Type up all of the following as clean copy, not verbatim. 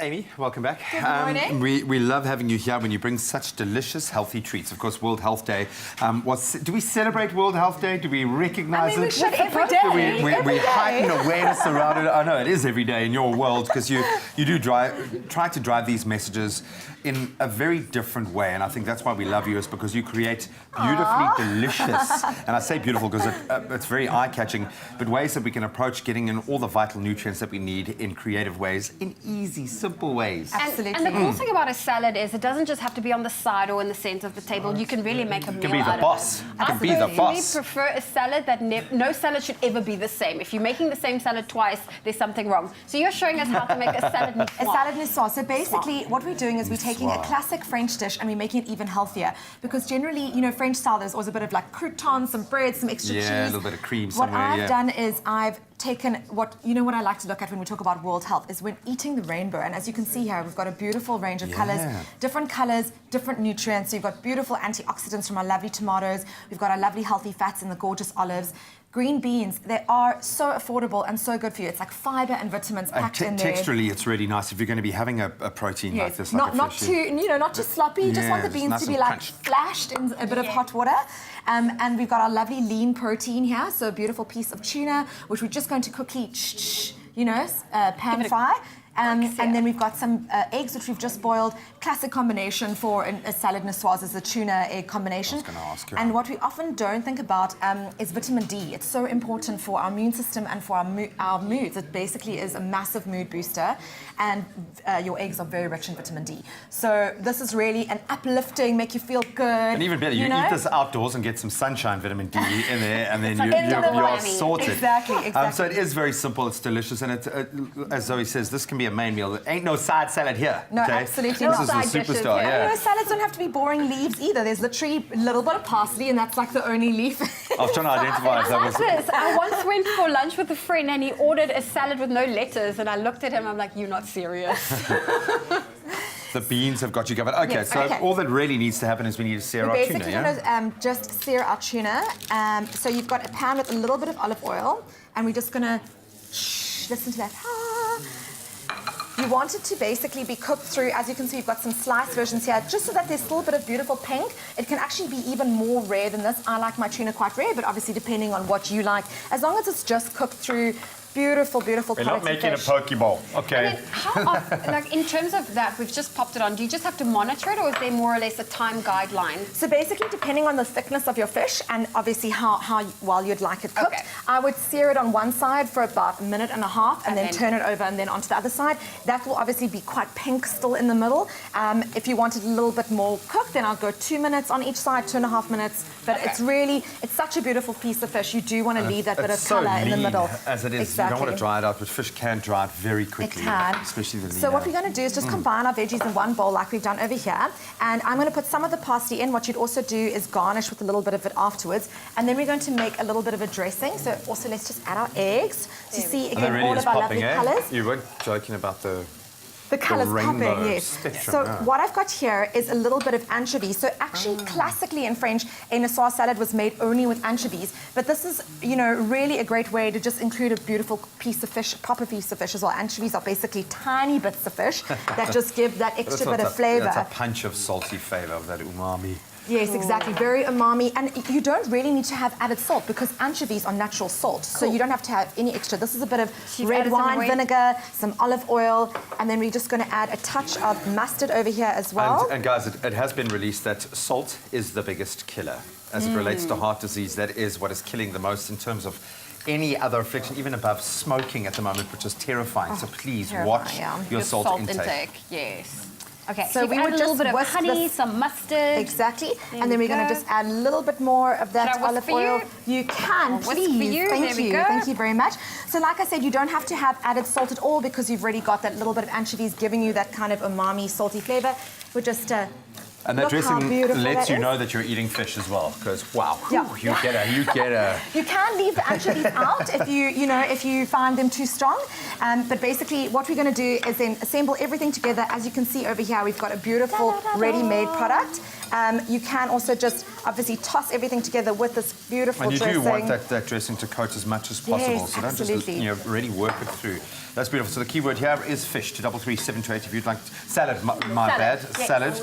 Amy, welcome back. Good morning. We love having you here when you bring such delicious, healthy treats. Of course, World Health Day. Do we celebrate World Health Day? Do we recognise it? We should every day. We heighten awareness around it. I know it is every day in your world because you do try to drive these messages in a very different way, and I think that's why we love you, is because you create beautifully delicious, and I say beautiful because it's very eye-catching, but ways that we can approach getting in all the vital nutrients that we need in creative ways, in easy, simple ways. Absolutely. And the cool thing about a salad is it doesn't just have to be on the side or in the center of the table. You can really make a meal You can be the out boss. of it. You can be the I boss. personally prefer a salad that no salad should ever be the same. If you're making the same salad twice, there's something wrong. So you're showing us how to make a salad niçoise. A salad niçoise. So basically, what we're doing is we're taking a classic French dish and we're making it even healthier. Because generally, you know, French style, there's always a bit of like croutons, some bread, some extra cheese. Yeah, a little bit of cream What somewhere. I've done is I've taken what I like to look at when we talk about world health is when eating the rainbow. And as you can see here, we've got a beautiful range of colours, different nutrients. So you've got beautiful antioxidants from our lovely tomatoes. We've got our lovely healthy fats in the gorgeous olives. Green beans, they are so affordable and so good for you. It's like fiber and vitamins packed in there. Texturally, it's really nice if you're going to be having a protein like this, like not too sloppy. You just want the beans nice to be and like crunched. flashed in a bit of hot water. And we've got our lovely lean protein here, so a beautiful piece of tuna, which we're just going to quickly, pan fry. And then we've got some eggs, which we've just boiled. Classic combination for a salad niçoise is the tuna egg combination. I was going to ask you. And what we often don't think about is vitamin D. It's so important for our immune system and for our moods. It basically is a massive mood booster. And your eggs are very rich in vitamin D. So this is really an uplifting, make you feel good. And even better, you eat this outdoors and get some sunshine vitamin D in there, and then you are sorted. Exactly. So it is very simple, it's delicious, and as Zoe says, this can be a main meal. There ain't no side salad here. No, absolutely not. This is the superstar, And, you know, salads don't have to be boring leaves either. There's literally a little bit of parsley, and that's like the only leaf. I was trying to identify if that was... I once went for lunch with a friend and he ordered a salad with no lettuce, and I looked at him, I'm like, you're not serious. The beans have got you covered. Okay, Yes, so all that really needs to happen is we need to sear our tuna, Basically, just sear our tuna. So you've got a pan with a little bit of olive oil, and we're just going to listen to that. You want it to basically be cooked through, as you can see, you've got some sliced versions here, just so that there's still a bit of beautiful pink. It can actually be even more rare than this. I like my tuna quite rare, but obviously depending on what you like, as long as it's just cooked through, beautiful quality. We're not making a poke bowl, okay? And then how often, like in terms of that, we've just popped it on, do you just have to monitor it, or is there more or less a time guideline? So basically, depending on the thickness of your fish and obviously how well you'd like it cooked, I would sear it on one side for about a minute and a half and then turn it over and then onto the other side. That will obviously be quite pink still in the middle. If you want it a little bit more cooked, then I'll go 2 minutes on each side, 2.5 minutes. But it's such a beautiful piece of fish. You do want to leave that bit of colour in the middle. As it is. Exactly. You don't want to dry it out, but fish can dry it very quickly. It can. Especially the lean. So what we're going to do is just combine our veggies in one bowl like we've done over here. And I'm going to put some of the parsley in. What you'd also do is garnish with a little bit of it afterwards. And then we're going to make a little bit of a dressing. So also let's just add our eggs. So you see, again, all of our lovely colours. You weren't joking about the colours popping, yes. spectrum, So what I've got here is a little bit of anchovy. So actually, classically in French, a niçoise salad was made only with anchovies. But this is, really a great way to just include a beautiful piece of fish, proper piece of fish as well. Anchovies are basically tiny bits of fish that just give that extra bit of flavour. That's a punch of salty flavour, of that umami. Yes, exactly. Very umami. And you don't really need to have added salt because anchovies are natural salt. So you don't have to have any extra. This is a bit of red wine vinegar, some olive oil, and then we're just going to add a touch of mustard over here as well. And guys, it has been released that salt is the biggest killer. As it relates to heart disease, that is what is killing the most in terms of any other affliction, even above smoking at the moment, which is terrifying. So please watch your salt intake. Yes. Okay, so we add would a little just bit of honey, some mustard. Exactly. And then we're going to just add a little bit more of that olive oil. You can, please. Thank you. Thank you very much. So like I said, you don't have to have added salt at all because you've already got that little bit of anchovies giving you that kind of umami, salty flavour. We're just And that Look how dressing beautiful lets that you is. know that you're eating fish as well, because wow, Yeah. you get a. You can leave the anchovies out if you find them too strong. But basically, what we're going to do is then assemble everything together. As you can see over here, we've got a beautiful ready-made product. You can also just obviously toss everything together with this beautiful And you dressing. do want that dressing to coat as much as possible, Yes, so don't absolutely. just really work it through. That's beautiful. So the key word here is fish to 33728. If you'd like salad, my bad, Yes. salad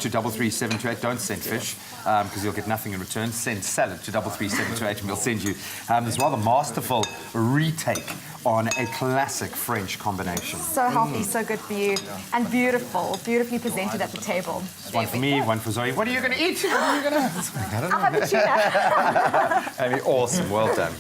to 33728. Don't send fish because you'll get nothing in return. Send salad to 33728, and we'll send you this rather masterful retake on a classic French combination. So healthy, so good for you, and beautifully presented at the table. One for me, one for Zoe. What are you going to eat? What are you going to? I don't know. I'll have a tuna. Amy, awesome. Well done.